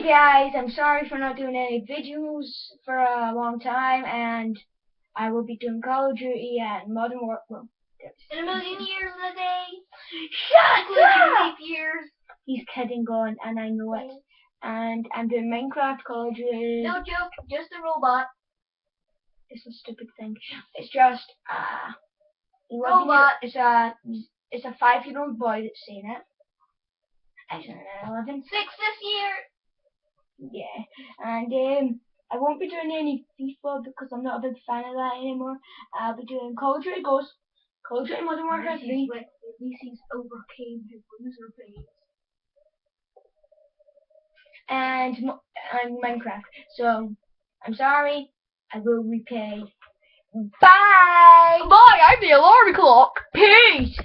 guys, I'm sorry for not doing any videos for a long time, and I will be doing Call of Duty and Modern Warfare. In a million years and a day. Shut up! Years. He's kidding, going, and I know it. And I'm doing Minecraft, Call of Duty. No joke, just a robot. It's a stupid thing. It's just Robot. It's a 5-year-old boy that's seen it. Actually, 11. 6 this year. Yeah, and I won't be doing any FIFA because I'm not a big fan of that anymore. I'll be doing Call of Duty Ghosts, Call of Duty Modern Warfare 3. At least he's overcame his loser phase. And Minecraft. So, I'm sorry, I will repay. Bye! Bye, I'm the alarm clock. Peace!